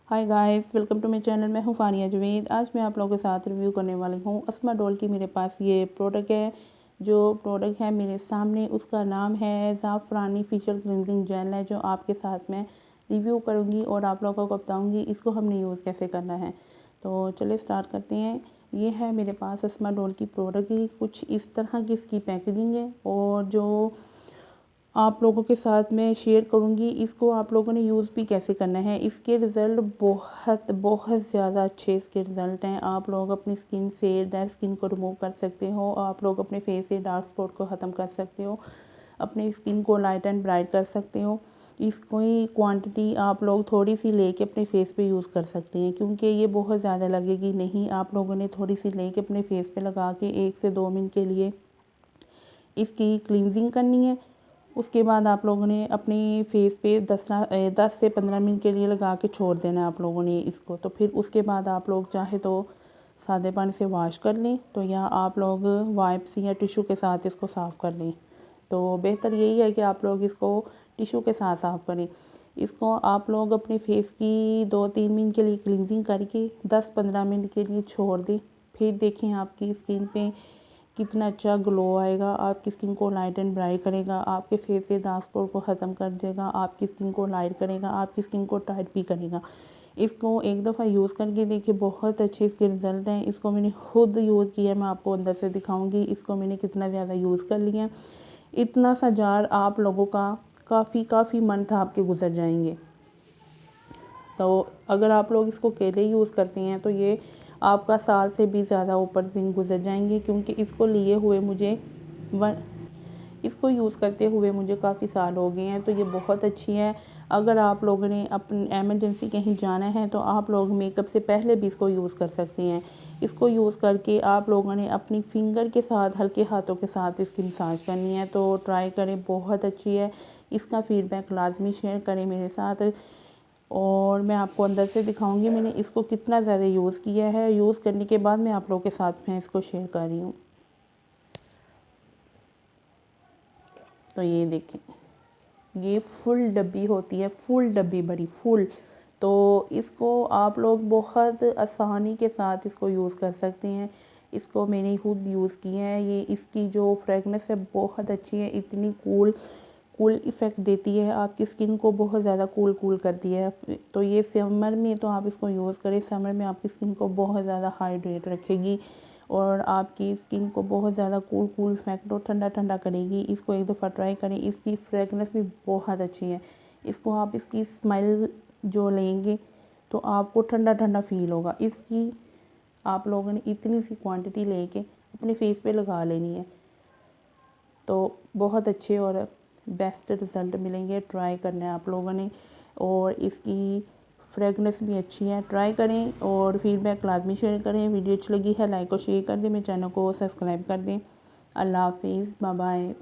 Hi guys, welcome to my channel. मैं हूँ फ़ानिया जवेद। आज मैं आप लोगों के साथ रिव्यू करने वाली हूँ अस्मा डॉल की। मेरे पास ये प्रोडक्ट है। जो प्रोडक्ट है मेरे सामने, उसका नाम है ज़ाफ़रानी फेशियल क्लिनजिंग जेल है, जो आपके साथ मैं रिव्यू करूँगी और आप लोगों को बताऊँगी इसको हमने यूज़ कैसे करना है। तो चलिए स्टार्ट करते हैं। ये है मेरे पास अस्मा डॉल की प्रोडक्ट की कुछ इस तरह की इसकी पैकेजिंग है, और जो आप लोगों के साथ मैं शेयर करूंगी इसको आप लोगों ने यूज़ भी कैसे करना है। इसके रिज़ल्ट बहुत बहुत ज़्यादा अच्छे इसके रिज़ल्ट हैं। आप लोग अपनी स्किन से डेड स्किन को रिमूव कर सकते हो। आप लोग अपने फेस से डार्क स्पॉट को ख़त्म कर सकते हो। अपनी स्किन को लाइट एंड ब्राइट कर सकते हो। इसकी क्वांटिटी आप लोग थोड़ी सी लेके अपने फेस पे यूज़ कर सकते हैं, क्योंकि ये बहुत ज़्यादा लगेगी नहीं। आप लोगों ने थोड़ी सी लेके अपने फेस पे लगा के 1 से 2 मिनट के लिए इसकी क्लींजिंग करनी है। उसके बाद आप लोगों ने अपने फेस पे 10 से 15 मिनट के लिए लगा के छोड़ देना है आप लोगों ने इसको। तो फिर उसके बाद आप लोग चाहे तो सादे पानी से वॉश कर लें, तो या आप लोग वाइप्स या टिशू के साथ इसको साफ़ कर लें। तो बेहतर यही है कि आप लोग इसको टिशू के साथ साफ़ करें। इसको आप लोग अपने फेस की 2-3 मिनट के लिए क्लींजिंग करके 10-15 मिनट के लिए छोड़ दें। फिर देखें आपकी स्किन पे कितना अच्छा ग्लो आएगा। आपकी स्किन को लाइट एंड ब्राइट करेगा, आपके फेस से डार्क स्पॉट को ख़त्म कर देगा, आपकी स्किन को लाइट करेगा, आपकी स्किन को टाइट भी करेगा। इसको एक दफ़ा यूज़ करके देखिए, बहुत अच्छे इसके रिज़ल्ट हैं। इसको मैंने खुद यूज़ किया, मैं आपको अंदर से दिखाऊंगी इसको मैंने कितना ज़्यादा यूज़ कर लिया। इतना सा जार आप लोगों का काफ़ी मंथ आपके गुजर जाएंगे। तो अगर आप लोग इसको अकेले यूज़ करते हैं तो ये आपका साल से भी ज़्यादा ऊपर दिन गुजर जाएंगे, क्योंकि इसको लिए हुए मुझे इसको यूज़ करते हुए मुझे काफ़ी साल हो गए हैं। तो ये बहुत अच्छी है। अगर आप लोगों ने अपनी एमरजेंसी कहीं जाना है तो आप लोग मेकअप से पहले भी इसको यूज़ कर सकते हैं। इसको यूज़ करके आप लोगों ने अपनी फिंगर के साथ, हल्के हाथों के साथ इसकी मसाज करनी है। तो ट्राई करें, बहुत अच्छी है। इसका फ़ीडबैक लाजमी शेयर करें मेरे साथ। और मैं आपको अंदर से दिखाऊंगी मैंने इसको कितना ज़्यादा यूज़ किया है। यूज़ करने के बाद मैं आप लोगों के साथ मैं इसको शेयर कर रही हूँ। तो ये देखें, ये फुल डब्बी होती है, फुल डब्बी भरी फुल। तो इसको आप लोग बहुत आसानी के साथ इसको यूज़ कर सकते हैं। इसको मैंने खुद यूज़ किया है। ये इसकी जो फ्रेगनेंस है बहुत अच्छी है। इतनी कूल इफ़ेक्ट देती है, आपकी स्किन को बहुत ज़्यादा कूल करती है। तो ये समर में तो आप इसको यूज़ करें। समर में आपकी स्किन को बहुत ज़्यादा हाइड्रेट रखेगी और आपकी स्किन को बहुत ज़्यादा कूल इफ़ेक्ट और ठंडा करेगी। इसको एक दफ़ा ट्राई करें। इसकी फ्रेगनेंस भी बहुत अच्छी है। इसको आप इसकी स्मेल जो लेंगे तो आपको ठंडा फ़ील होगा। इसकी आप लोगों ने इतनी सी क्वांटिटी लेके अपने फेस पे लगा लेनी है, तो बहुत अच्छे और बेस्ट रिज़ल्ट मिलेंगे। ट्राई करना है आप लोगों ने। और इसकी फ्रेगनेंस भी अच्छी है। ट्राई करें और फीडबैक लाजमी शेयर करें। वीडियो अच्छी लगी है लाइक और शेयर कर दें। मेरे चैनल को सब्सक्राइब कर दें। अल्लाह हाफिज़, बाय बाय।